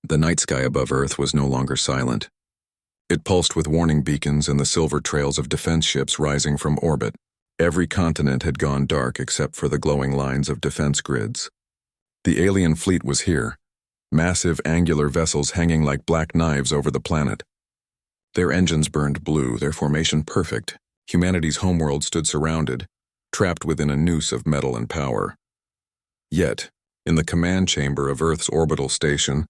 The night sky above Earth was no longer silent. It pulsed with warning beacons and the silver trails of defense ships rising from orbit. Every continent had gone dark except for the glowing lines of defense grids. The alien fleet was here, massive angular vessels hanging like black knives over the planet. Their engines burned blue, their formation perfect. Humanity's homeworld stood surrounded, trapped within a noose of metal and power. Yet, in the command chamber of Earth's orbital station,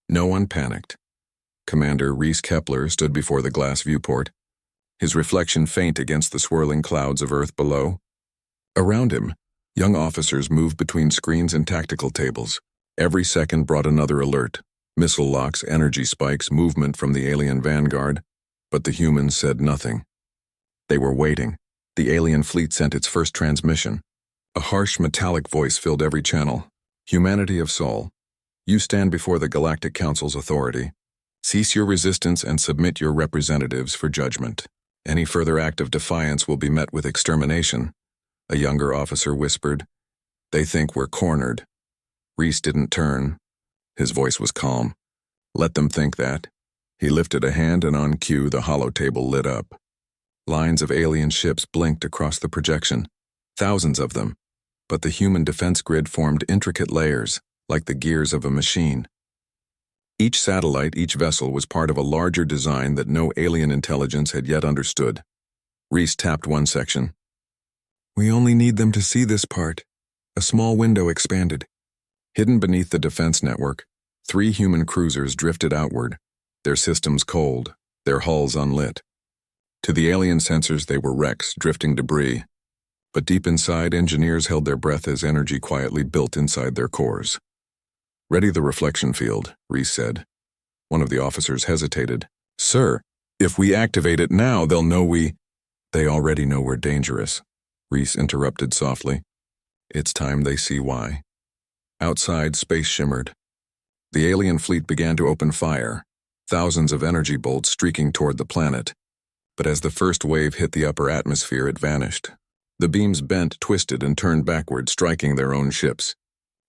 no one panicked. Commander Reese Kepler stood before the glass viewport, his reflection faint against the swirling clouds of Earth below. Around him, young officers moved between screens and tactical tables. Every second brought another alert: missile locks, energy spikes, movement from the alien vanguard. But the humans said nothing. They were waiting. The alien fleet sent its first transmission. A harsh metallic voice filled every channel. Humanity of Sol, you stand before the Galactic Council's authority. Cease your resistance and submit your representatives for judgment. Any further act of defiance will be met with extermination. A younger officer whispered. They think we're cornered. Reese didn't turn. His voice was calm. Let them think that. He lifted a hand and on cue the holotable lit up. Lines of alien ships blinked across the projection. Thousands of them. But the human defense grid formed intricate layers, like the gears of a machine. Each satellite, each vessel was part of a larger design that no alien intelligence had yet understood. Reese tapped one section. We only need them to see this part. A small window expanded. Hidden beneath the defense network, 3 human cruisers drifted outward, their systems cold, their hulls unlit. To the alien sensors, they were wrecks, drifting debris. But deep inside, engineers held their breath as energy quietly built inside their cores. Ready the reflection field, Reese said. One of the officers hesitated. Sir, if we activate it now, they'll know we... They already know we're dangerous, Reese interrupted softly. It's time they see why. Outside, space shimmered. The alien fleet began to open fire, thousands of energy bolts streaking toward the planet. But as the first wave hit the upper atmosphere, it vanished. The beams bent, twisted, and turned backward, striking their own ships.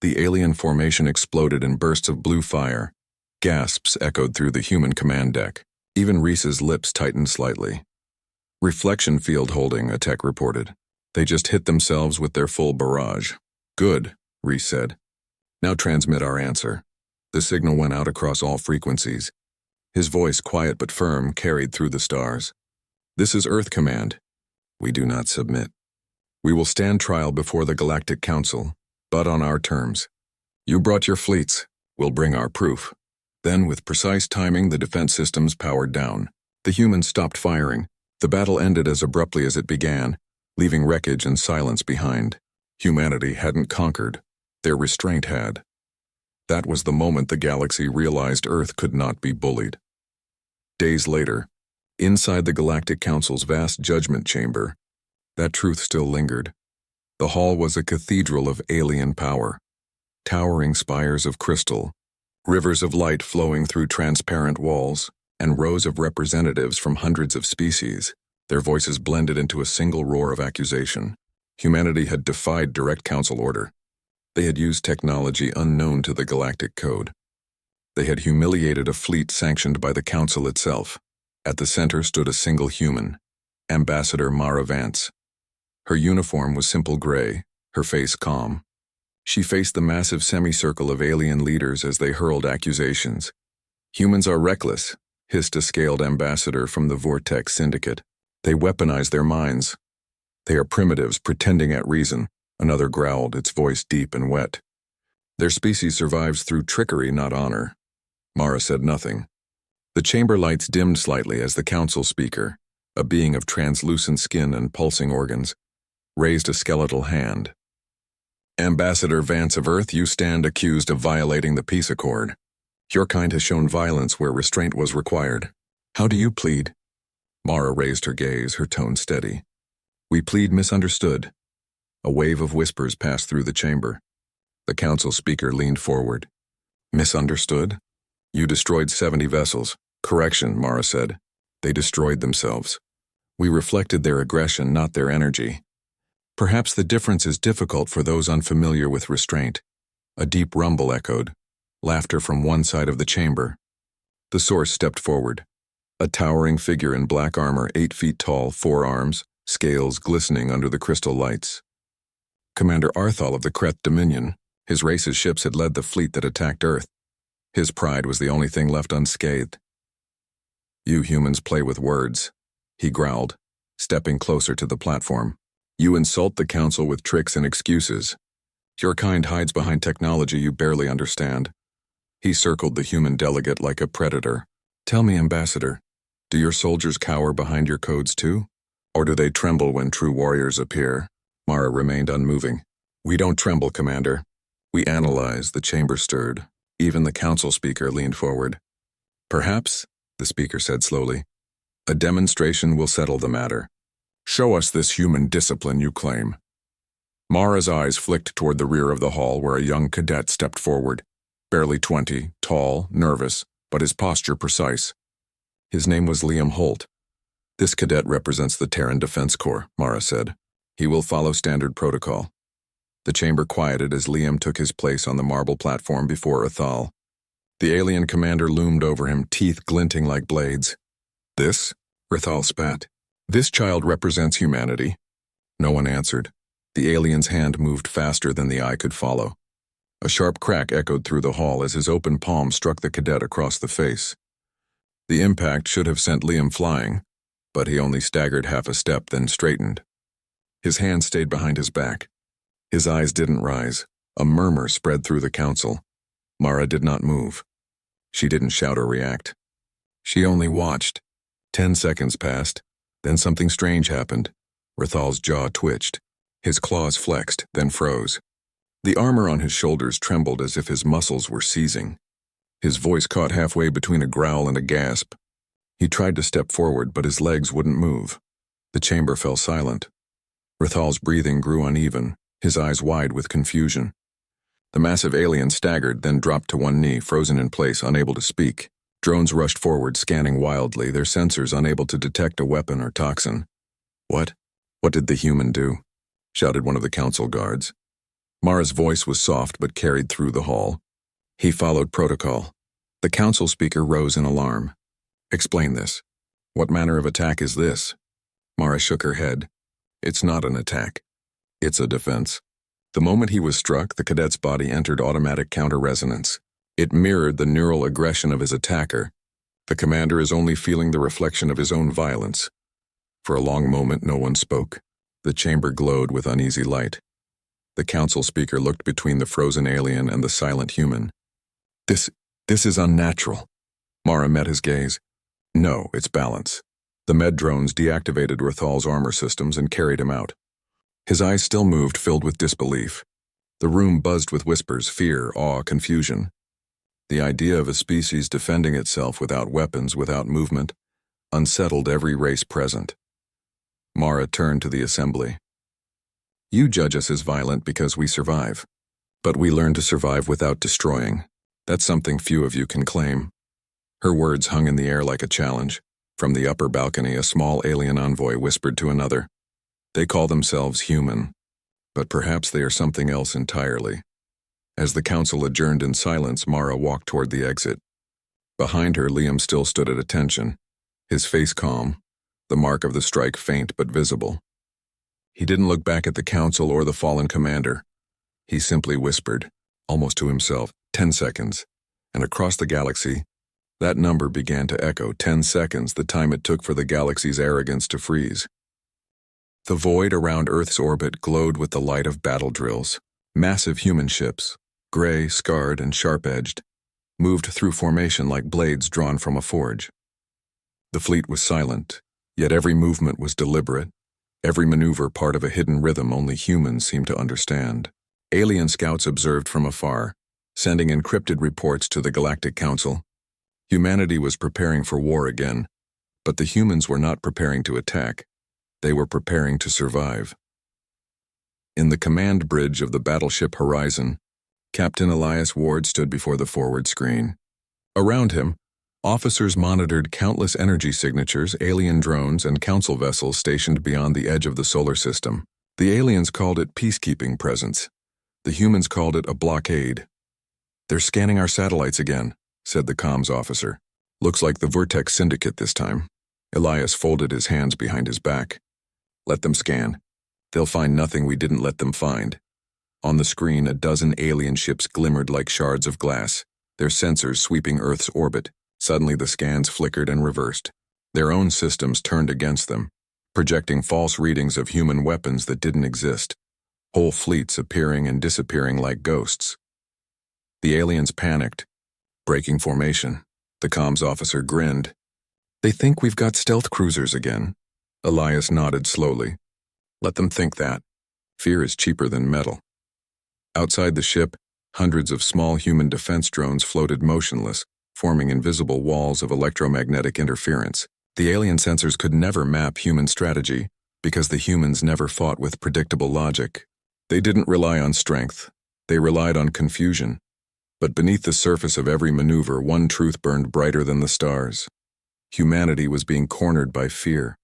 The alien formation exploded in bursts of blue fire. Gasps echoed through the human command deck. Even Reese's lips tightened slightly. Reflection field holding, a tech reported. They just hit themselves with their full barrage. Good, Reese said. Now transmit our answer. The signal went out across all frequencies. His voice, quiet but firm, carried through the stars. This is Earth Command. We do not submit. We will stand trial before the Galactic Council, but on our terms. You brought your fleets. We'll bring our proof. Then, with precise timing, the defense systems powered down. The humans stopped firing. The battle ended as abruptly as it began, leaving wreckage and silence behind. Humanity hadn't conquered. Their restraint had. That was the moment the galaxy realized Earth could not be bullied. Days later, inside the Galactic Council's vast judgment chamber, that truth still lingered. The hall was a cathedral of alien power. Towering spires of crystal, rivers of light flowing through transparent walls, and rows of representatives from hundreds of species. Their voices blended into a single roar of accusation. Humanity had defied direct council order. They had used technology unknown to the Galactic Code. They had humiliated a fleet sanctioned by the Council itself. At the center stood a single human, Ambassador Mara Vance. Her uniform was simple gray, her face calm. She faced the massive semicircle of alien leaders as they hurled accusations. Humans are reckless, hissed a scaled ambassador from the Vortex Syndicate. They weaponize their minds. They are primitives pretending at reason, another growled, its voice deep and wet. Their species survives through trickery, not honor. Mara said nothing. The chamber lights dimmed slightly as the council speaker, a being of translucent skin and pulsing organs, raised a skeletal hand. Ambassador Vance of Earth, you stand accused of violating the peace accord. Your kind has shown violence where restraint was required. How do you plead? Mara raised her gaze, her tone steady. We plead misunderstood. A wave of whispers passed through the chamber. The council speaker leaned forward. Misunderstood? You destroyed 70 vessels. Correction, Mara said. They destroyed themselves. We reflected their aggression, not their energy. Perhaps the difference is difficult for those unfamiliar with restraint. A deep rumble echoed, laughter from one side of the chamber. The source stepped forward. A towering figure in black armor, 8 feet tall, 4 arms, scales glistening under the crystal lights. Commander Arthal of the Kreth Dominion. His race's ships had led the fleet that attacked Earth. His pride was the only thing left unscathed. "You humans play with words," he growled, stepping closer to the platform. "You insult the Council with tricks and excuses. Your kind hides behind technology you barely understand." He circled the human delegate like a predator. "Tell me, Ambassador, do your soldiers cower behind your codes too? Or do they tremble when true warriors appear?" Mara remained unmoving. "We don't tremble, Commander. We analyze." The chamber stirred. Even the council speaker leaned forward. "Perhaps," the speaker said slowly, "a demonstration will settle the matter. Show us this human discipline you claim." Mara's eyes flicked toward the rear of the hall where a young cadet stepped forward, barely 20, tall, nervous, but his posture precise. His name was Liam Holt. "This cadet represents the Terran Defense Corps," Mara said. "He will follow standard protocol." The chamber quieted as Liam took his place on the marble platform before Athal. The alien commander loomed over him, teeth glinting like blades. "This?" Rathal spat. "This child represents humanity." No one answered. The alien's hand moved faster than the eye could follow. A sharp crack echoed through the hall as his open palm struck the cadet across the face. The impact should have sent Liam flying, but he only staggered half a step, then straightened. His hand stayed behind his back. His eyes didn't rise. A murmur spread through the council. Mara did not move. She didn't shout or react. She only watched. 10 seconds passed. Then something strange happened. Rathal's jaw twitched. His claws flexed, then froze. The armor on his shoulders trembled as if his muscles were seizing. His voice caught halfway between a growl and a gasp. He tried to step forward, but his legs wouldn't move. The chamber fell silent. Rathal's breathing grew uneven, his eyes wide with confusion. The massive alien staggered, then dropped to one knee, frozen in place, unable to speak. Drones rushed forward, scanning wildly, their sensors unable to detect a weapon or toxin. "What? What did the human do?" shouted one of the council guards. Mara's voice was soft but carried through the hall. "He followed protocol." The council speaker rose in alarm. "Explain this. What manner of attack is this?" Mara shook her head. "It's not an attack. It's a defense." The moment he was struck, the cadet's body entered automatic counter-resonance. It mirrored the neural aggression of his attacker. The commander is only feeling the reflection of his own violence. For a long moment, no one spoke. The chamber glowed with uneasy light. The council speaker looked between the frozen alien and the silent human. This is unnatural." Mara met his gaze. "No, it's balance." The med drones deactivated Rathal's armor systems and carried him out. His eyes still moved, filled with disbelief. The room buzzed with whispers, fear, awe, confusion. The idea of a species defending itself without weapons, without movement, unsettled every race present. Mara turned to the assembly. "You judge us as violent because we survive. But we learn to survive without destroying. That's something few of you can claim." Her words hung in the air like a challenge. From the upper balcony, a small alien envoy whispered to another. "They call themselves human, but perhaps they are something else entirely." As the council adjourned in silence, Mara walked toward the exit. Behind her, Liam still stood at attention, his face calm, the mark of the strike faint but visible. He didn't look back at the council or the fallen commander. He simply whispered, almost to himself, 10 seconds, and across the galaxy, that number began to echo. 10 seconds, the time it took for the galaxy's arrogance to freeze. The void around Earth's orbit glowed with the light of battle drills. Massive human ships, gray, scarred, and sharp-edged, moved through formation like blades drawn from a forge. The fleet was silent, yet every movement was deliberate, every maneuver part of a hidden rhythm only humans seemed to understand. Alien scouts observed from afar, sending encrypted reports to the Galactic Council. Humanity was preparing for war again, but the humans were not preparing to attack. They were preparing to survive. In the command bridge of the battleship Horizon, Captain Elias Ward stood before the forward screen. Around him, officers monitored countless energy signatures, alien drones, and council vessels stationed beyond the edge of the solar system. The aliens called it peacekeeping presence. The humans called it a blockade. They're scanning our satellites again, said the comms officer. Looks like the Vortex Syndicate this time. Elias folded his hands behind his back. Let them scan. They'll find nothing we didn't let them find. On the screen, a dozen alien ships glimmered like shards of glass, their sensors sweeping Earth's orbit. Suddenly the scans flickered and reversed. Their own systems turned against them, projecting false readings of human weapons that didn't exist. Whole fleets appearing and disappearing like ghosts. The aliens panicked, breaking formation. The comms officer grinned. They think we've got stealth cruisers again. Elias nodded slowly. Let them think that. Fear is cheaper than metal. Outside the ship, hundreds of small human defense drones floated motionless, forming invisible walls of electromagnetic interference. The alien sensors could never map human strategy because the humans never fought with predictable logic. They didn't rely on strength. They relied on confusion. But beneath the surface of every maneuver, one truth burned brighter than the stars. Humanity was being cornered by fear.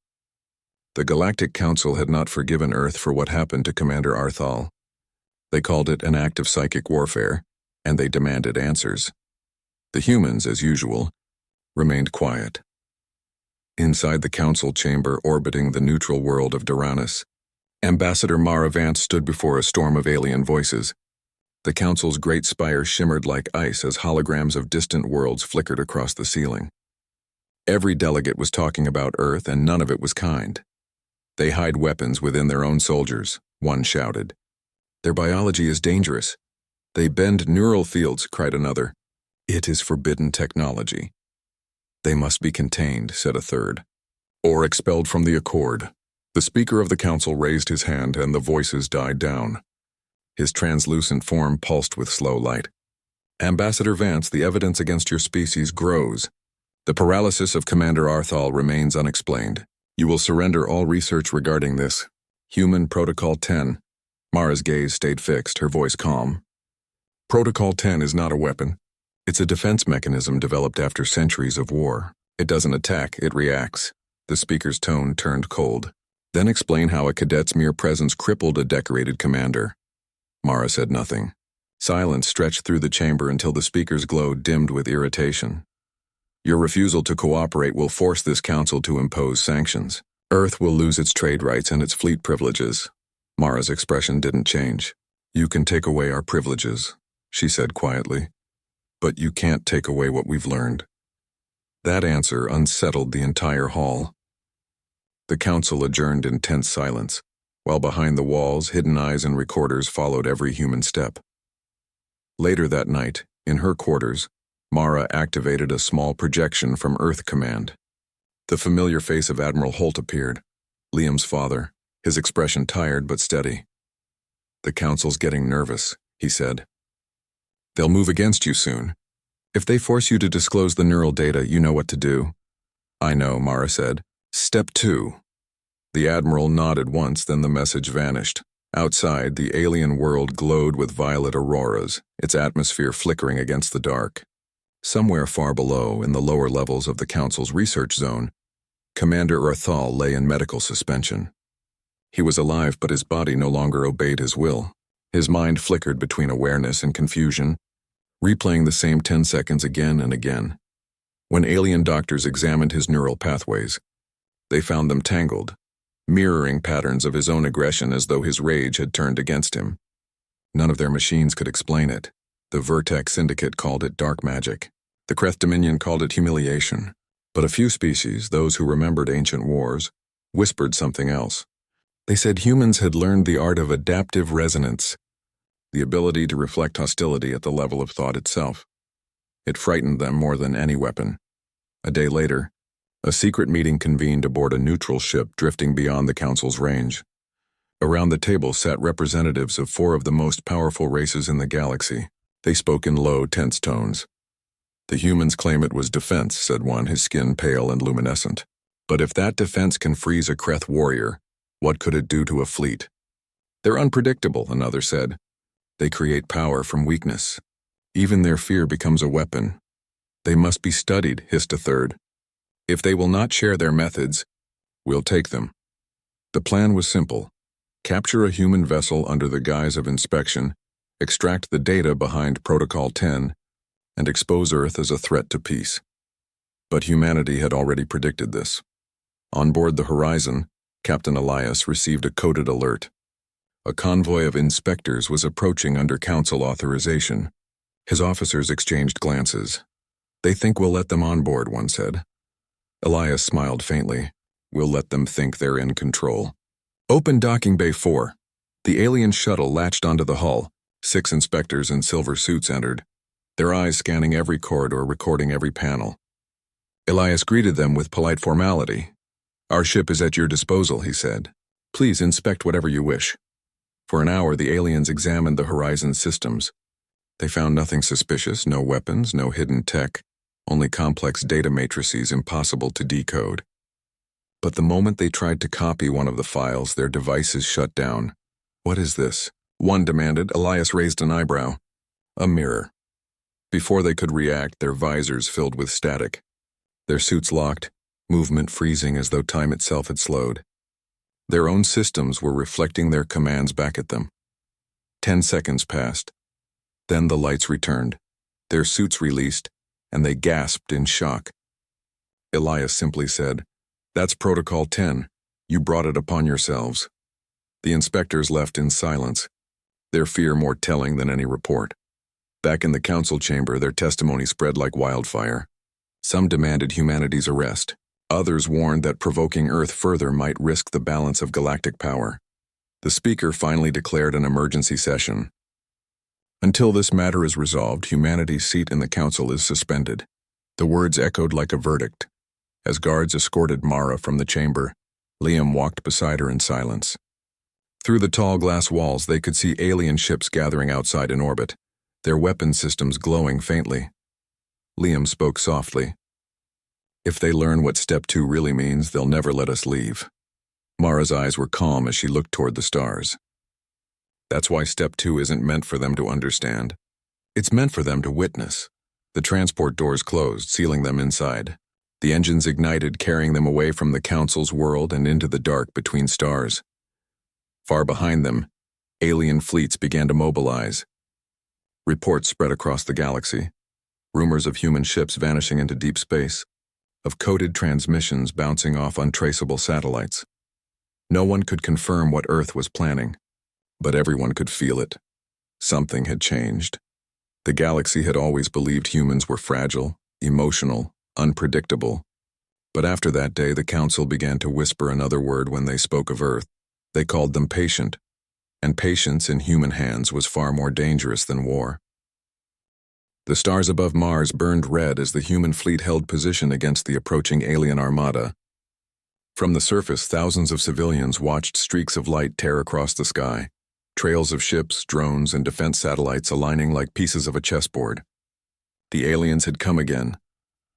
The Galactic Council had not forgiven Earth for what happened to Commander Arthal. They called it an act of psychic warfare, and they demanded answers. The humans, as usual, remained quiet. Inside the council chamber orbiting the neutral world of Duranus, Ambassador Mara Vance stood before a storm of alien voices. The council's great spire shimmered like ice as holograms of distant worlds flickered across the ceiling. Every delegate was talking about Earth, and none of it was kind. They hide weapons within their own soldiers, one shouted. Their biology is dangerous. They bend neural fields, cried another. It is forbidden technology. They must be contained, said a third. Or expelled from the Accord. The Speaker of the Council raised his hand and the voices died down. His translucent form pulsed with slow light. Ambassador Vance, the evidence against your species grows. The paralysis of Commander Arthal remains unexplained. You will surrender all research regarding this. Human Protocol 10. Mara's gaze stayed fixed, her voice calm. Protocol 10 is not a weapon. It's a defense mechanism developed after centuries of war. It doesn't attack, it reacts. The speaker's tone turned cold. Then explain how a cadet's mere presence crippled a decorated commander. Mara said nothing. Silence stretched through the chamber until the speaker's glow dimmed with irritation. Your refusal to cooperate will force this council to impose sanctions. Earth will lose its trade rights and its fleet privileges. Mara's expression didn't change. You can take away our privileges, she said quietly. But you can't take away what we've learned. That answer unsettled the entire hall. The council adjourned in tense silence, while behind the walls, hidden eyes and recorders followed every human step. Later that night, in her quarters, Mara activated a small projection from Earth Command. The familiar face of Admiral Holt appeared, Liam's father, his expression tired but steady. The council's getting nervous, he said. They'll move against you soon. If they force you to disclose the neural data, you know what to do. I know, Mara said. Step 2. The Admiral nodded once, then the message vanished. Outside, the alien world glowed with violet auroras, its atmosphere flickering against the dark. Somewhere far below, in the lower levels of the Council's research zone, Commander Arthal lay in medical suspension. He was alive, but his body no longer obeyed his will. His mind flickered between awareness and confusion, replaying the same 10 seconds again and again. When alien doctors examined his neural pathways, they found them tangled, mirroring patterns of his own aggression as though his rage had turned against him. None of their machines could explain it. The Vertex Syndicate called it dark magic. The Kreth Dominion called it humiliation. But a few species, those who remembered ancient wars, whispered something else. They said humans had learned the art of adaptive resonance, the ability to reflect hostility at the level of thought itself. It frightened them more than any weapon. A day later, a secret meeting convened aboard a neutral ship drifting beyond the Council's range. Around the table sat representatives of 4 of the most powerful races in the galaxy. They spoke in low, tense tones. The humans claim it was defense, said one, his skin pale and luminescent. But if that defense can freeze a Kreth warrior, what could it do to a fleet? They're unpredictable, another said. They create power from weakness. Even their fear becomes a weapon. They must be studied, hissed a third. If they will not share their methods, we'll take them. The plan was simple. Capture a human vessel under the guise of inspection extract the data behind Protocol 10, and expose Earth as a threat to peace. But humanity had already predicted this. On board the Horizon, Captain Elias received a coded alert. A convoy of inspectors was approaching under Council authorization. His officers exchanged glances. "They think we'll let them on board," one said. Elias smiled faintly. "We'll let them think they're in control." "Open Docking Bay 4. The alien shuttle latched onto the hull. 6 inspectors in silver suits entered, their eyes scanning every corridor, recording every panel. Elias greeted them with polite formality. "Our ship is at your disposal," he said. "Please inspect whatever you wish." For an hour, the aliens examined the Horizon systems. They found nothing suspicious, no weapons, no hidden tech, only complex data matrices impossible to decode. But the moment they tried to copy one of the files, their devices shut down. "What is this?" one demanded. Elias raised an eyebrow. "A mirror." Before they could react, their visors filled with static. Their suits locked, movement freezing as though time itself had slowed. Their own systems were reflecting their commands back at them. 10 seconds passed. Then the lights returned, their suits released, and they gasped in shock. Elias simply said, "That's Protocol 10. You brought it upon yourselves." The inspectors left in silence, their fear more telling than any report. Back in the council chamber, their testimony spread like wildfire. Some demanded humanity's arrest. Others warned that provoking Earth further might risk the balance of galactic power. The speaker finally declared an emergency session. "Until this matter is resolved, humanity's seat in the council is suspended." The words echoed like a verdict. As guards escorted Mara from the chamber, Liam walked beside her in silence. Through the tall glass walls, they could see alien ships gathering outside in orbit, their weapon systems glowing faintly. Liam spoke softly. "If they learn what Step 2 really means, they'll never let us leave." Mara's eyes were calm as she looked toward the stars. "That's why Step 2 isn't meant for them to understand. It's meant for them to witness." The transport doors closed, sealing them inside. The engines ignited, carrying them away from the Council's world and into the dark between stars. Far behind them, alien fleets began to mobilize. Reports spread across the galaxy. Rumors of human ships vanishing into deep space, of coded transmissions bouncing off untraceable satellites. No one could confirm what Earth was planning, but everyone could feel it. Something had changed. The galaxy had always believed humans were fragile, emotional, unpredictable. But after that day, the Council began to whisper another word when they spoke of Earth. They called them patient, and patience in human hands was far more dangerous than war. The stars above Mars burned red as the human fleet held position against the approaching alien armada. From the surface, thousands of civilians watched streaks of light tear across the sky, trails of ships, drones, and defense satellites aligning like pieces of a chessboard. The aliens had come again,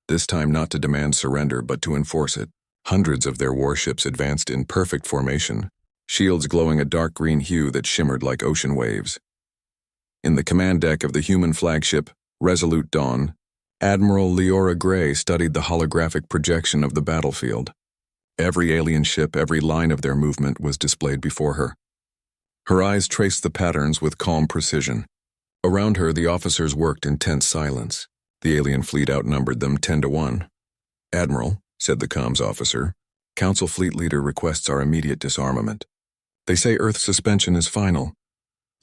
this time not to demand surrender but to enforce it. Hundreds of their warships advanced in perfect formation, shields glowing a dark green hue that shimmered like ocean waves. In the command deck of the human flagship, Resolute Dawn, Admiral Leora Gray studied the holographic projection of the battlefield. Every alien ship, every line of their movement was displayed before her. Her eyes traced the patterns with calm precision. Around her, the officers worked in tense silence. The alien fleet outnumbered them 10-1. "Admiral," said the comms officer, "Council Fleet Leader requests our immediate disarmament. They say Earth suspension is final."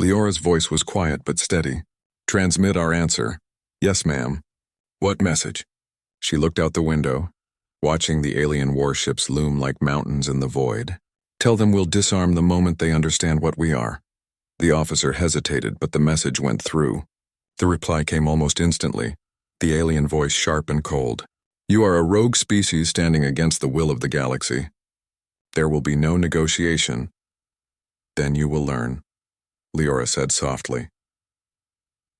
Leora's voice was quiet but steady. "Transmit our answer." "Yes, ma'am." "What message?" She looked out the window, watching the alien warships loom like mountains in the void. "Tell them we'll disarm the moment they understand what we are." The officer hesitated, but the message went through. The reply came almost instantly, the alien voice sharp and cold. "You are a rogue species standing against the will of the galaxy. There will be no negotiation." "Then you will learn," Leora said softly.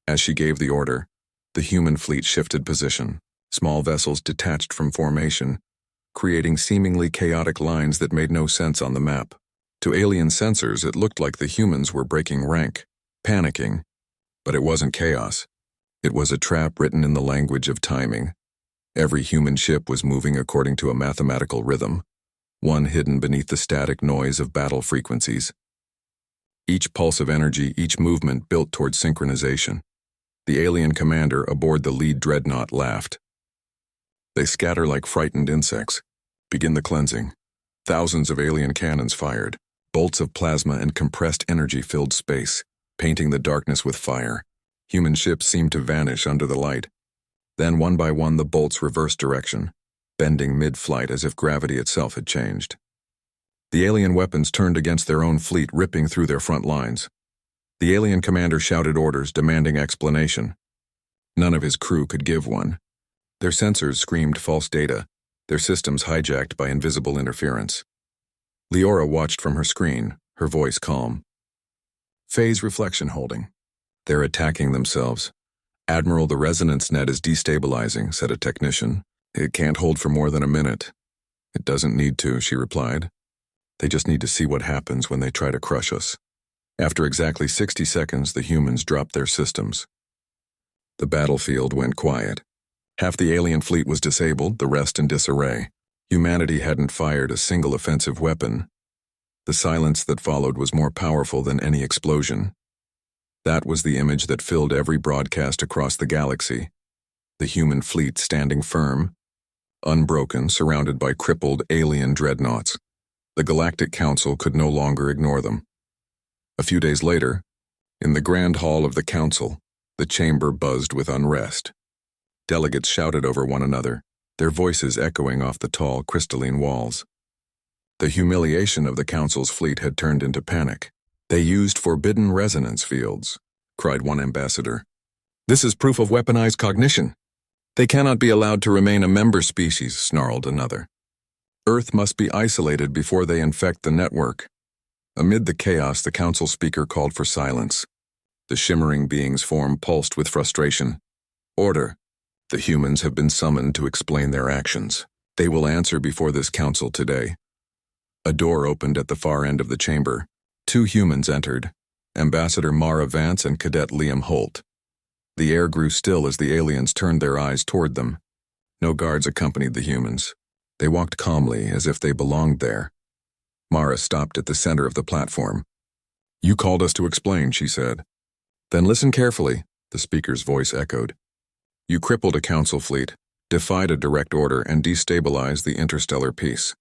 As she gave the order, the human fleet shifted position. Small vessels detached from formation, creating seemingly chaotic lines that made no sense on the map. To alien sensors, it looked like the humans were breaking rank, panicking. But it wasn't chaos. It was a trap written in the language of timing. Every human ship was moving according to a mathematical rhythm, one hidden beneath the static noise of battle frequencies. Each pulse of energy, each movement built toward synchronization. The alien commander aboard the lead dreadnought laughed. They scatter like frightened insects. Begin the cleansing. Thousands of alien cannons fired. Bolts of plasma and compressed energy filled space, painting the darkness with fire. Human ships seemed to vanish under the light. Then, one by one, the bolts reversed direction, bending mid-flight as if gravity itself had changed. The alien weapons turned against their own fleet, ripping through their front lines. The alien commander shouted orders, demanding explanation. None of his crew could give one. Their sensors screamed false data, their systems hijacked by invisible interference. Leora watched from her screen, her voice calm. Phase reflection holding. They're attacking themselves. Admiral, the resonance net is destabilizing, said a technician. It can't hold for more than a minute. It doesn't need to, she replied. They just need to see what happens when they try to crush us. After exactly 60 seconds, the humans dropped their systems. The battlefield went quiet. Half the alien fleet was disabled, the rest in disarray. Humanity hadn't fired a single offensive weapon. The silence that followed was more powerful than any explosion. That was the image that filled every broadcast across the galaxy. The human fleet standing firm, unbroken, surrounded by crippled alien dreadnoughts. The Galactic Council could no longer ignore them. A few days later, in the Grand Hall of the Council, the chamber buzzed with unrest. Delegates shouted over one another, their voices echoing off the tall, crystalline walls. The humiliation of the Council's fleet had turned into panic. They used forbidden resonance fields, cried one ambassador. This is proof of weaponized cognition. They cannot be allowed to remain a member species, snarled another. Earth must be isolated before they infect the network. Amid the chaos, the council speaker called for silence. The shimmering being's form pulsed with frustration. Order. The humans have been summoned to explain their actions. They will answer before this council today. A door opened at the far end of the chamber. 2 humans entered, Ambassador Mara Vance and Cadet Liam Holt. The air grew still as the aliens turned their eyes toward them. No guards accompanied the humans. They walked calmly, as if they belonged there. Mara stopped at the center of the platform. You called us to explain, she said. Then listen carefully, the speaker's voice echoed. You crippled a council fleet, defied a direct order, and destabilized the interstellar peace.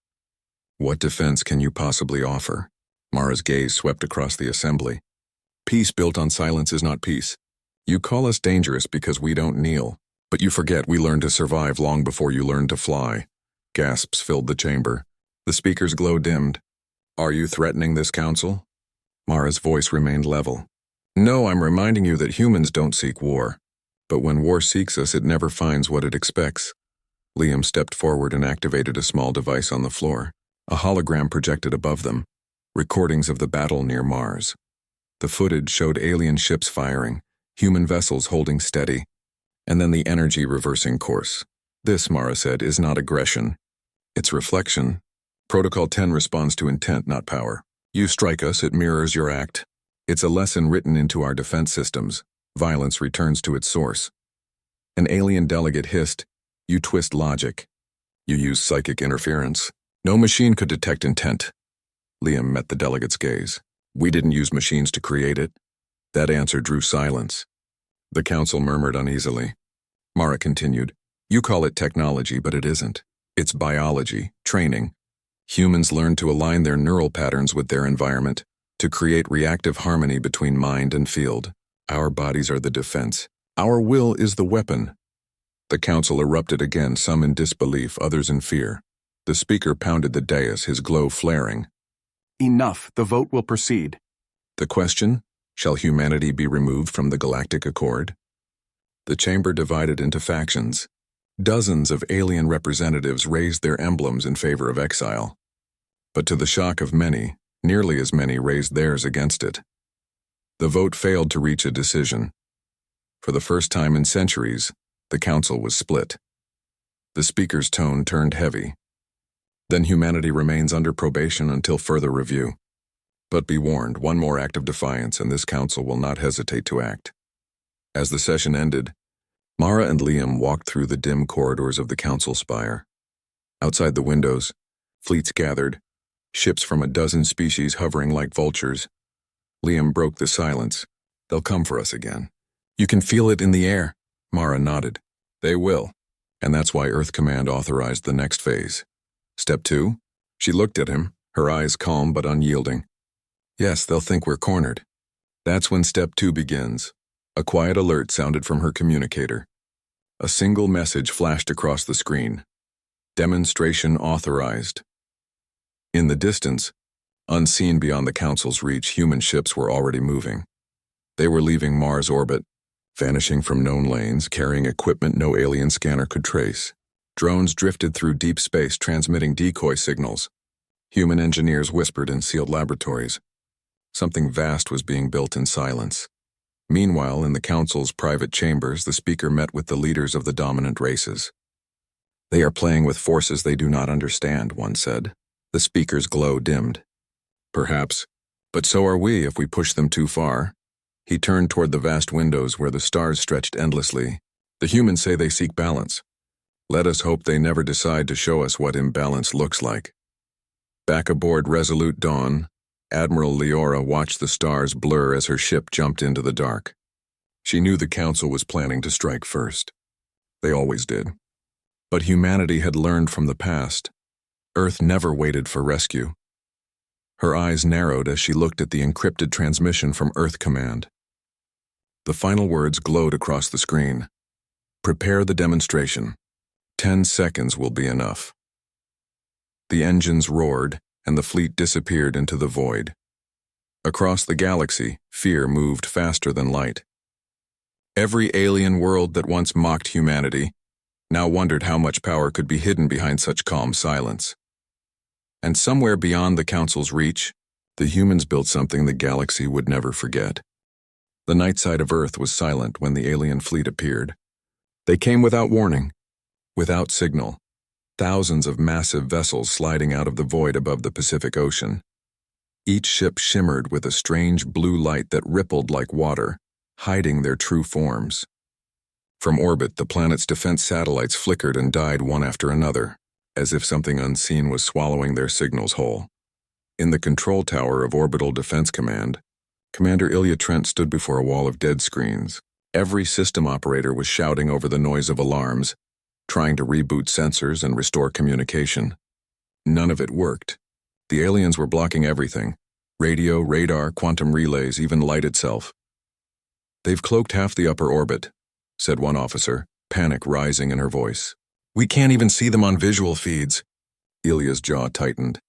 What defense can you possibly offer? Mara's gaze swept across the assembly. Peace built on silence is not peace. You call us dangerous because we don't kneel, but you forget we learned to survive long before you learned to fly. Gasps filled the chamber. The speaker's glow dimmed. Are you threatening this council? Mara's voice remained level. No, I'm reminding you that humans don't seek war. But when war seeks us, it never finds what it expects. Liam stepped forward and activated a small device on the floor. A hologram projected above them. Recordings of the battle near Mars. The footage showed alien ships firing, human vessels holding steady, and then the energy reversing course. This, Mara said, is not aggression. It's reflection. Protocol 10 responds to intent, not power. You strike us, it mirrors your act. It's a lesson written into our defense systems. Violence returns to its source. An alien delegate hissed, you twist logic. You use psychic interference. No machine could detect intent. Liam met the delegate's gaze. We didn't use machines to create it. That answer drew silence. The council murmured uneasily. Mara continued, you call it technology, but it isn't. It's biology, training. Humans learn to align their neural patterns with their environment, to create reactive harmony between mind and field. Our bodies are the defense. Our will is the weapon. The council erupted again, some in disbelief, others in fear. The speaker pounded the dais, his glow flaring. Enough, the vote will proceed. The question, shall humanity be removed from the Galactic Accord? The chamber divided into factions. Dozens of alien representatives raised their emblems in favor of exile. But to the shock of many, nearly as many raised theirs against it. The vote failed to reach a decision. For the first time in centuries, the council was split. The speaker's tone turned heavy. Then humanity remains under probation until further review. But be warned, one more act of defiance and this council will not hesitate to act. As the session ended, Mara and Liam walked through the dim corridors of the council spire. Outside the windows, fleets gathered, ships from a dozen species hovering like vultures. Liam broke the silence. They'll come for us again. You can feel it in the air. Mara nodded. They will. And that's why Earth Command authorized the next phase. Step 2? She looked at him, her eyes calm but unyielding. Yes, they'll think we're cornered. That's when Step 2 begins. A quiet alert sounded from her communicator. A single message flashed across the screen. Demonstration authorized. In the distance, unseen beyond the Council's reach, human ships were already moving. They were leaving Mars' orbit, vanishing from known lanes, carrying equipment no alien scanner could trace. Drones drifted through deep space, transmitting decoy signals. Human engineers whispered in sealed laboratories. Something vast was being built in silence. Meanwhile, in the Council's private chambers, the speaker met with the leaders of the dominant races. They are playing with forces they do not understand, one said. The speaker's glow dimmed. Perhaps, but so are we if we push them too far. He turned toward the vast windows where the stars stretched endlessly. The humans say they seek balance. Let us hope they never decide to show us what imbalance looks like. Back aboard Resolute Dawn, Admiral Leora watched the stars blur as her ship jumped into the dark. She knew the Council was planning to strike first. They always did. But humanity had learned from the past. Earth never waited for rescue. Her eyes narrowed as she looked at the encrypted transmission from Earth Command. The final words glowed across the screen. Prepare the demonstration. 10 seconds will be enough. The engines roared, and the fleet disappeared into the void. Across the galaxy, fear moved faster than light. Every alien world that once mocked humanity now wondered how much power could be hidden behind such calm silence. And somewhere beyond the Council's reach, the humans built something the galaxy would never forget. The night side of Earth was silent when the alien fleet appeared. They came without warning, without signal. Thousands of massive vessels sliding out of the void above the Pacific Ocean. Each ship shimmered with a strange blue light that rippled like water, hiding their true forms. From orbit, the planet's defense satellites flickered and died one after another, as if something unseen was swallowing their signals whole. In the control tower of Orbital Defense Command, Commander Ilya Trent stood before a wall of dead screens. Every system operator was shouting over the noise of alarms, trying to reboot sensors and restore communication. None of it worked. The aliens were blocking everything: radio, radar, quantum relays, even light itself. They've cloaked half the upper orbit, said one officer, panic rising in her voice. We can't even see them on visual feeds. Ilya's jaw tightened.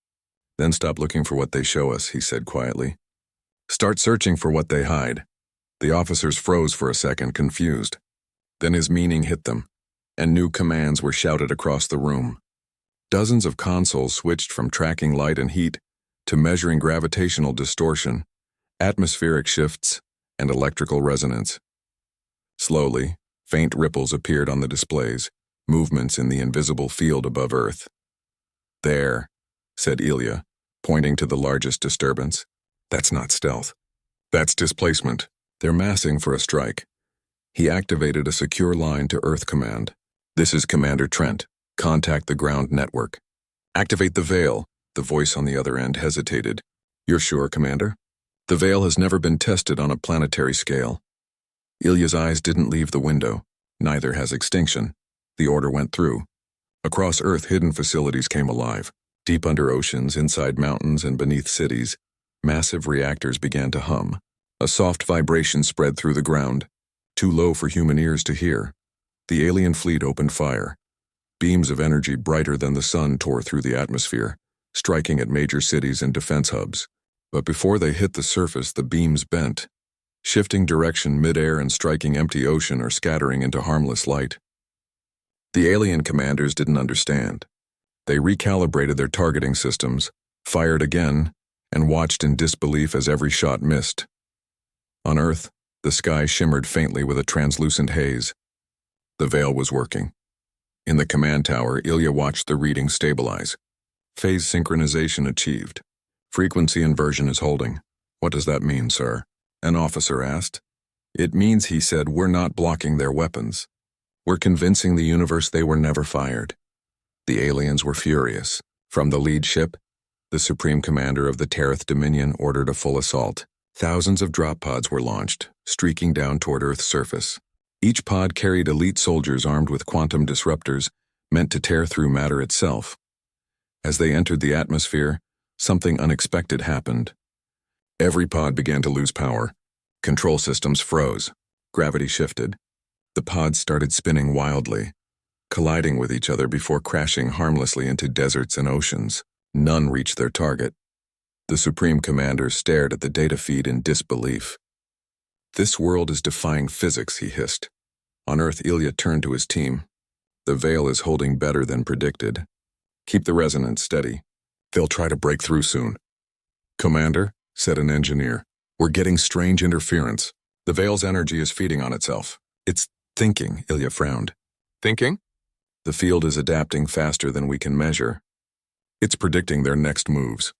Then stop looking for what they show us, he said quietly. Start searching for what they hide. The officers froze for a second, confused. Then his meaning hit them, and new commands were shouted across the room. Dozens of consoles switched from tracking light and heat to measuring gravitational distortion, atmospheric shifts, and electrical resonance. Slowly, faint ripples appeared on the displays, movements in the invisible field above Earth. There, said Ilya, pointing to the largest disturbance. That's not stealth. That's displacement. They're massing for a strike. He activated a secure line to Earth Command. This is Commander Trent. Contact the ground network. Activate the veil. The voice on the other end hesitated. You're sure, Commander? The veil has never been tested on a planetary scale. Ilya's eyes didn't leave the window. Neither has extinction. The order went through. Across Earth, hidden facilities came alive. Deep under oceans, inside mountains, and beneath cities, massive reactors began to hum. A soft vibration spread through the ground, too low for human ears to hear. The alien fleet opened fire. Beams of energy brighter than the sun tore through the atmosphere, striking at major cities and defense hubs. But before they hit the surface, the beams bent, shifting direction midair and striking empty ocean or scattering into harmless light. The alien commanders didn't understand. They recalibrated their targeting systems, fired again, and watched in disbelief as every shot missed. On Earth, the sky shimmered faintly with a translucent haze. The veil was working. In the command tower, Ilya watched the reading stabilize. Phase synchronization achieved. Frequency inversion is holding. What does that mean, sir? An officer asked. It means, he said, we're not blocking their weapons. We're convincing the universe they were never fired. The aliens were furious. From the lead ship, the supreme commander of the Tereth Dominion ordered a full assault. Thousands of drop pods were launched, streaking down toward Earth's surface. Each pod carried elite soldiers armed with quantum disruptors, meant to tear through matter itself. As they entered the atmosphere, something unexpected happened. Every pod began to lose power. Control systems froze. Gravity shifted. The pods started spinning wildly, colliding with each other before crashing harmlessly into deserts and oceans. None reached their target. The Supreme Commander stared at the data feed in disbelief. "This world is defying physics," he hissed. On Earth, Ilya turned to his team. "The Veil is holding better than predicted. Keep the resonance steady. They'll try to break through soon." "Commander," said an engineer, "we're getting strange interference. The Veil's energy is feeding on itself. It's thinking," Ilya frowned. "Thinking?" "The field is adapting faster than we can measure. It's predicting their next moves."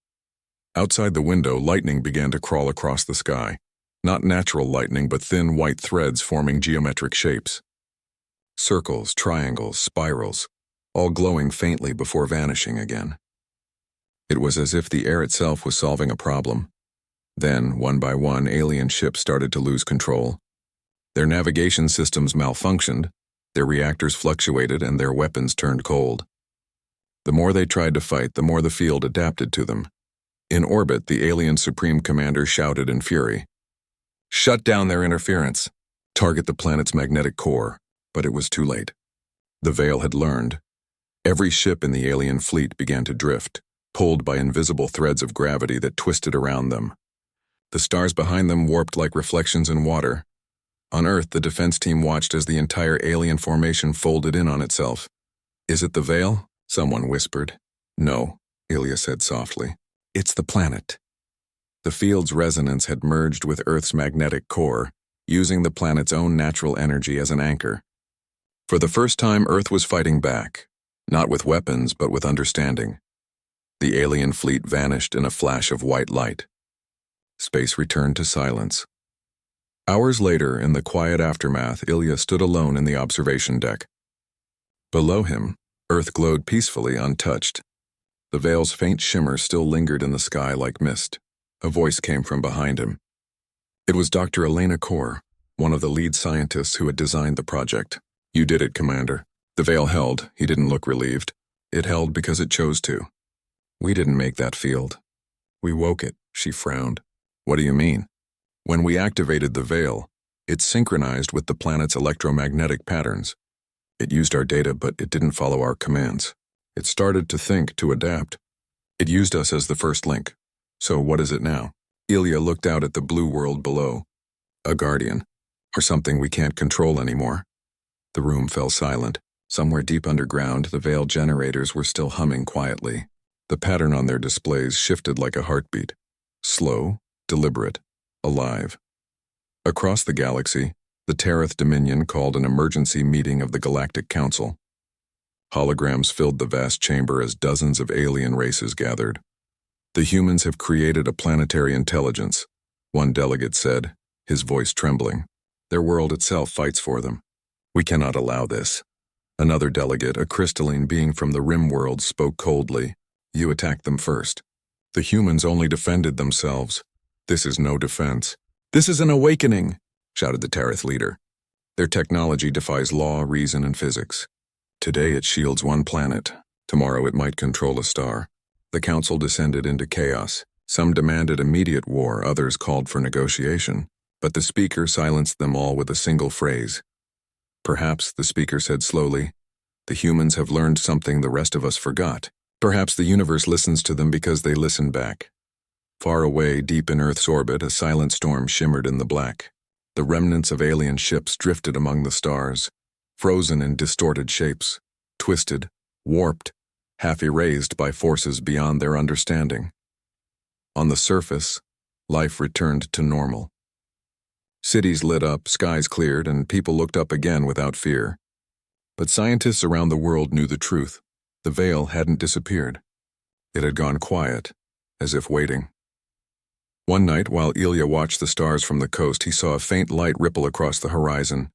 Outside the window, lightning began to crawl across the sky. Not natural lightning, but thin white threads forming geometric shapes. Circles, triangles, spirals, all glowing faintly before vanishing again. It was as if the air itself was solving a problem. Then, one by one, alien ships started to lose control. Their navigation systems malfunctioned, their reactors fluctuated, and their weapons turned cold. The more they tried to fight, the more the field adapted to them. In orbit, the alien Supreme Commander shouted in fury. "Shut down their interference. Target the planet's magnetic core." But it was too late. The Veil had learned. Every ship in the alien fleet began to drift, pulled by invisible threads of gravity that twisted around them. The stars behind them warped like reflections in water. On Earth, the defense team watched as the entire alien formation folded in on itself. "Is it the Veil?" someone whispered. "No," Ilya said softly. "It's the planet." The field's resonance had merged with Earth's magnetic core, using the planet's own natural energy as an anchor. For the first time, Earth was fighting back, not with weapons, but with understanding. The alien fleet vanished in a flash of white light. Space returned to silence. Hours later, in the quiet aftermath, Ilya stood alone in the observation deck. Below him, Earth glowed peacefully, untouched. The Veil's faint shimmer still lingered in the sky like mist. A voice came from behind him. It was Dr. Elena Kor, one of the lead scientists who had designed the project. "You did it, Commander." The Veil held. He didn't look relieved. It held because it chose to. "We didn't make that field. We woke it," she frowned. "What do you mean?" "When we activated the Veil, it synchronized with the planet's electromagnetic patterns. It used our data, but it didn't follow our commands. It started to think, to adapt. It used us as the first link. So what is it now?" Ilya looked out at the blue world below. "A guardian, or something we can't control anymore." The room fell silent. Somewhere deep underground, the Veil generators were still humming quietly. The pattern on their displays shifted like a heartbeat. Slow, deliberate, alive. Across the galaxy, the Terrath Dominion called an emergency meeting of the Galactic Council. Holograms filled the vast chamber as dozens of alien races gathered. "The humans have created a planetary intelligence," one delegate said, his voice trembling. "Their world itself fights for them. We cannot allow this." Another delegate, a crystalline being from the Rim world, spoke coldly. "You attacked them first. The humans only defended themselves. This is no defense." "This is an awakening," shouted the Terrath leader. "Their technology defies law, reason, and physics. Today it shields one planet. Tomorrow it might control a star." The council descended into chaos. Some demanded immediate war, others called for negotiation. But the speaker silenced them all with a single phrase. "Perhaps," the speaker said slowly, "the humans have learned something the rest of us forgot. Perhaps the universe listens to them because they listen back." Far away, deep in Earth's orbit, a silent storm shimmered in the black. The remnants of alien ships drifted among the stars, frozen in distorted shapes, twisted, warped, half erased by forces beyond their understanding. On the surface, life returned to normal. Cities lit up, skies cleared, and people looked up again without fear. But scientists around the world knew the truth. The Veil hadn't disappeared. It had gone quiet, as if waiting. One night, while Ilya watched the stars from the coast, he saw a faint light ripple across the horizon,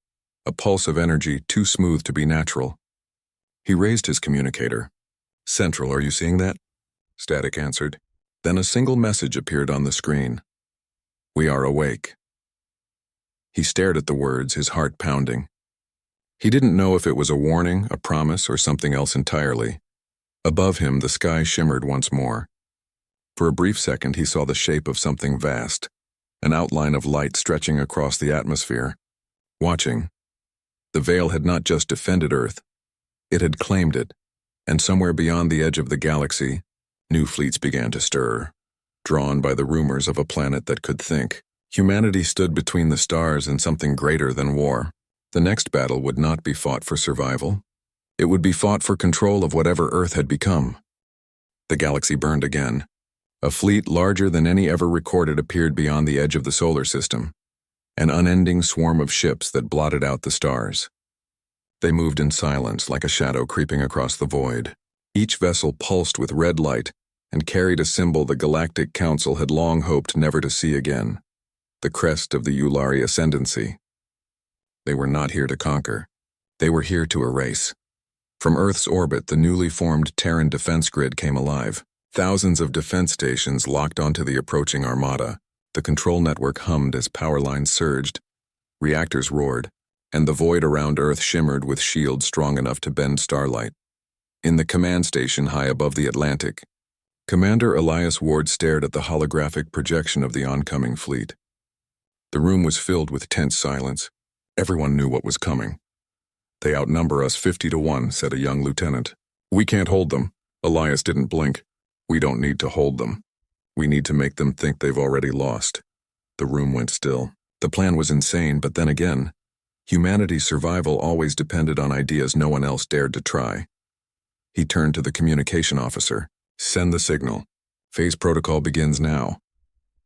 a pulse of energy too smooth to be natural. He raised his communicator. "Central, are you seeing that?" Static answered. Then a single message appeared on the screen. We are awake. He stared at the words, his heart pounding. He didn't know if it was a warning, a promise, or something else entirely. Above him, the sky shimmered once more. For a brief second, he saw the shape of something vast, an outline of light stretching across the atmosphere. Watching, the veil had not just defended Earth, it had claimed it, and somewhere beyond the edge of the galaxy, new fleets began to stir, drawn by the rumors of a planet that could think. Humanity stood between the stars and something greater than war. The next battle would not be fought for survival. It would be fought for control of whatever Earth had become. The galaxy burned again. A fleet larger than any ever recorded appeared beyond the edge of the solar system, an unending swarm of ships that blotted out the stars. They moved in silence like a shadow creeping across the void. Each vessel pulsed with red light and carried a symbol the Galactic Council had long hoped never to see again, the crest of the Yulari Ascendancy. They were not here to conquer. They were here to erase. From Earth's orbit, the newly formed Terran defense grid came alive. Thousands of defense stations locked onto the approaching armada. The control network hummed as power lines surged, reactors roared, and the void around Earth shimmered with shields strong enough to bend starlight. In the command station high above the Atlantic, Commander Elias Ward stared at the holographic projection of the oncoming fleet. The room was filled with tense silence. Everyone knew what was coming. "They outnumber us 50-1, said a young lieutenant. "We can't hold them." Elias didn't blink. "We don't need to hold them. We need to make them think they've already lost." The room went still. The plan was insane, but then again, humanity's survival always depended on ideas no one else dared to try. He turned to the communication officer. "Send the signal. Phase protocol begins now."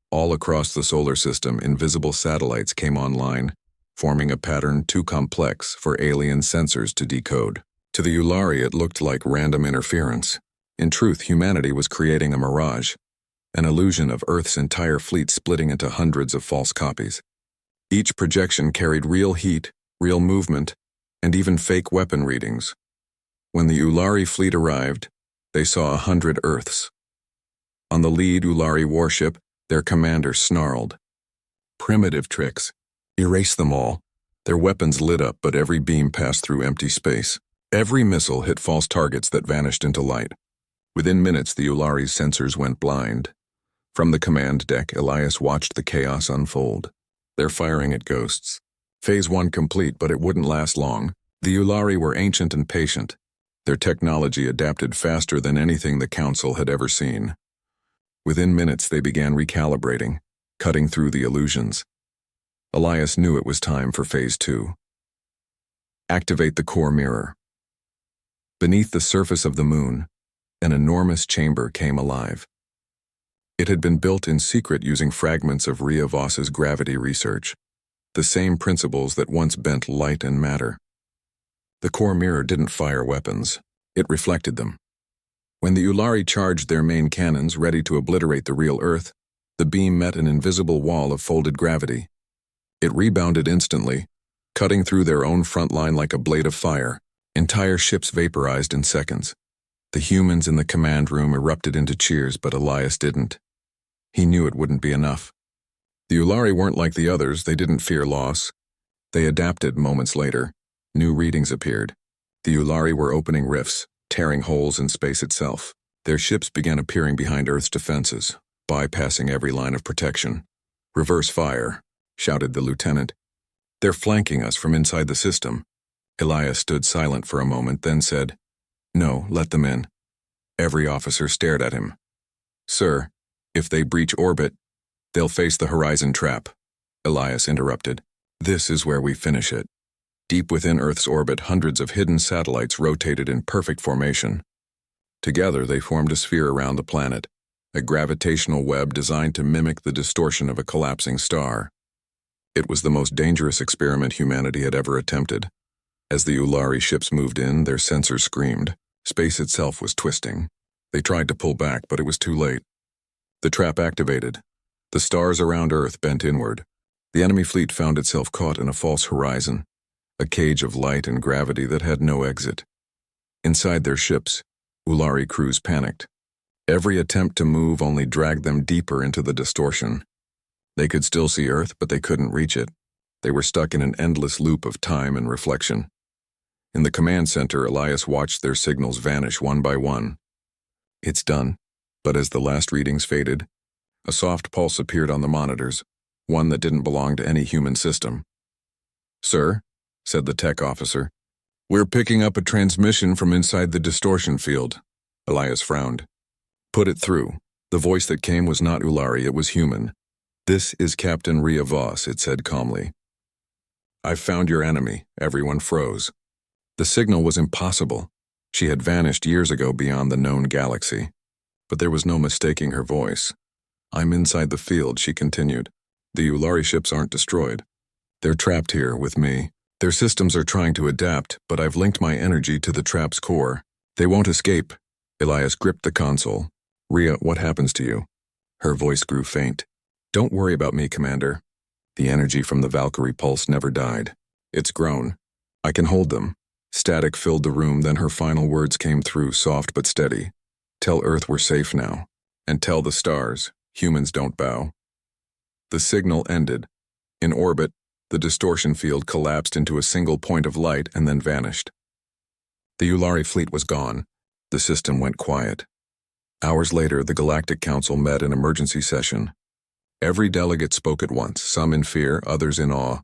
All across the solar system, invisible satellites came online, forming a pattern too complex for alien sensors to decode. To the Yulari, it looked like random interference. In truth, humanity was creating a mirage, an illusion of Earth's entire fleet splitting into hundreds of false copies. Each projection carried real heat, real movement, and even fake weapon readings. When the Yulari fleet arrived, they saw 100 Earths. On the lead Yulari warship, their commander snarled. "Primitive tricks. Erase them all." Their weapons lit up, but every beam passed through empty space. Every missile hit false targets that vanished into light. Within minutes, the Yulari's sensors went blind. From the command deck, Elias watched the chaos unfold. They're firing at ghosts. Phase 1 complete, but it wouldn't last long. The Yulari were ancient and patient. Their technology adapted faster than anything the Council had ever seen. Within minutes, they began recalibrating, cutting through the illusions. Elias knew it was time for Phase 2. Activate the core mirror. Beneath the surface of the moon, an enormous chamber came alive. It had been built in secret using fragments of Rhea Voss's gravity research, the same principles that once bent light and matter. The core mirror didn't fire weapons, it reflected them. When the Yulari charged their main cannons ready to obliterate the real Earth, the beam met an invisible wall of folded gravity. It rebounded instantly, cutting through their own front line like a blade of fire. Entire ships vaporized in seconds. The humans in the command room erupted into cheers, but Elias didn't. He knew it wouldn't be enough. The Yulari weren't like the others, they didn't fear loss. They adapted moments later. New readings appeared. The Yulari were opening rifts, tearing holes in space itself. Their ships began appearing behind Earth's defenses, bypassing every line of protection. "Reverse fire," shouted the lieutenant. "They're flanking us from inside the system." Elias stood silent for a moment, then said, "No, let them in." Every officer stared at him. "Sir, if they breach orbit, they'll face the horizon trap." Elias interrupted. "This is where we finish it." Deep within Earth's orbit, hundreds of hidden satellites rotated in perfect formation. Together, they formed a sphere around the planet, a gravitational web designed to mimic the distortion of a collapsing star. It was the most dangerous experiment humanity had ever attempted. As the Yulari ships moved in, their sensors screamed. Space itself was twisting. They tried to pull back, but it was too late. The trap activated. The stars around Earth bent inward. The enemy fleet found itself caught in a false horizon, a cage of light and gravity that had no exit. Inside their ships, Yulari crews panicked. Every attempt to move only dragged them deeper into the distortion. They could still see Earth, but they couldn't reach it. They were stuck in an endless loop of time and reflection. In the command center, Elias watched their signals vanish one by one. It's done. But as the last readings faded, a soft pulse appeared on the monitors, one that didn't belong to any human system. "Sir," said the tech officer, "we're picking up a transmission from inside the distortion field." Elias frowned. "Put it through." The voice that came was not Ulari, it was human. "This is Captain Rhea Voss," it said calmly. "I've found your enemy." Everyone froze. The signal was impossible. She had vanished years ago beyond the known galaxy. But there was no mistaking her voice. "I'm inside the field," she continued. "The Ulari ships aren't destroyed. They're trapped here with me. Their systems are trying to adapt, but I've linked my energy to the trap's core. They won't escape." Elias gripped the console. "Rhea, what happens to you?" Her voice grew faint. "Don't worry about me, Commander." The energy from the Valkyrie pulse never died. "It's grown. I can hold them." Static filled the room, then her final words came through, soft but steady. "Tell Earth we're safe now. And tell the stars, humans don't bow." The signal ended. In orbit, the distortion field collapsed into a single point of light and then vanished. The Ulari fleet was gone. The system went quiet. Hours later, the Galactic Council met in emergency session. Every delegate spoke at once, some in fear, others in awe.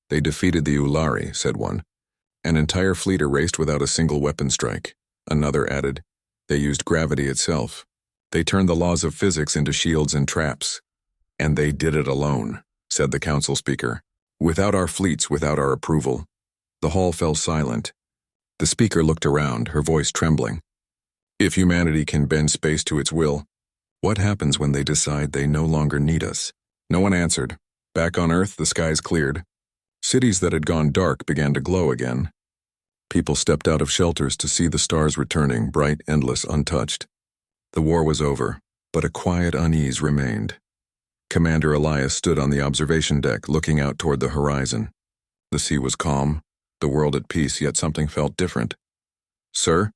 "They defeated the Ulari," said one. "An entire fleet erased without a single weapon strike." Another added, "They used gravity itself. They turned the laws of physics into shields and traps." "And they did it alone," said the council speaker. "Without our fleets, without our approval." The hall fell silent. The speaker looked around, her voice trembling. "If humanity can bend space to its will, what happens when they decide they no longer need us?" No one answered. Back on Earth, the skies cleared. Cities that had gone dark began to glow again. People stepped out of shelters to see the stars returning, bright, endless, untouched. The war was over, but a quiet unease remained. Commander Elias stood on the observation deck, looking out toward the horizon. The sea was calm, the world at peace, yet something felt different. "Sir,"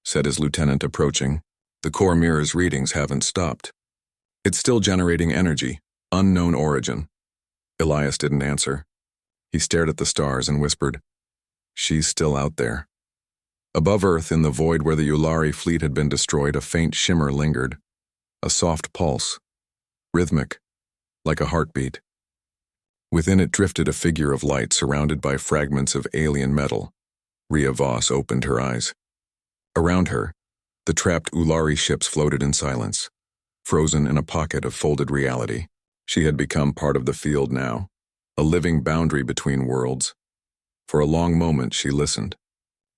said his lieutenant, approaching, "the core mirror's readings haven't stopped. It's still generating energy, unknown origin." Elias didn't answer. He stared at the stars and whispered, "She's still out there." Above Earth, in the void where the Ulari fleet had been destroyed, a faint shimmer lingered. A soft pulse, rhythmic, like a heartbeat. Within it drifted a figure of light surrounded by fragments of alien metal. Rhea Voss opened her eyes. Around her, the trapped Ulari ships floated in silence, frozen in a pocket of folded reality. She had become part of the field now, a living boundary between worlds. For a long moment she listened.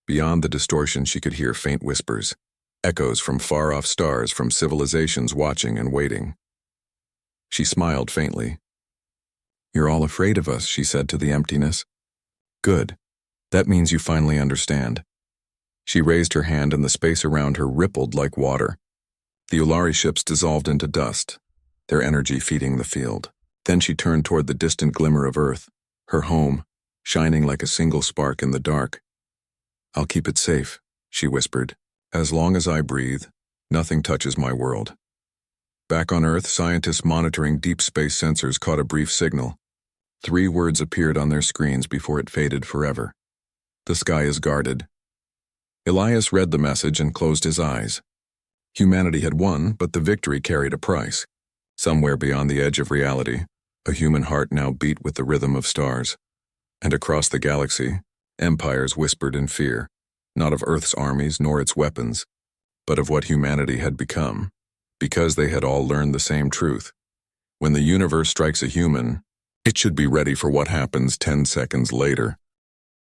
Beyond the distortion she could hear faint whispers, echoes from far-off stars, from civilizations watching and waiting. She smiled faintly. "You're all afraid of us," she said to the emptiness. "Good. That means you finally understand." She raised her hand and the space around her rippled like water. The Ulari ships dissolved into dust, their energy feeding the field. Then she turned toward the distant glimmer of Earth, her home, shining like a single spark in the dark. "I'll keep it safe," she whispered. "As long as I breathe, nothing touches my world." Back on Earth, scientists monitoring deep space sensors caught a brief signal. 3 words appeared on their screens before it faded forever. "The sky is guarded." Elias read the message and closed his eyes. Humanity had won, but the victory carried a price. Somewhere beyond the edge of reality, a human heart now beat with the rhythm of stars. And across the galaxy, empires whispered in fear, not of Earth's armies nor its weapons, but of what humanity had become, because they had all learned the same truth. When the universe strikes a human, it should be ready for what happens 10 seconds later.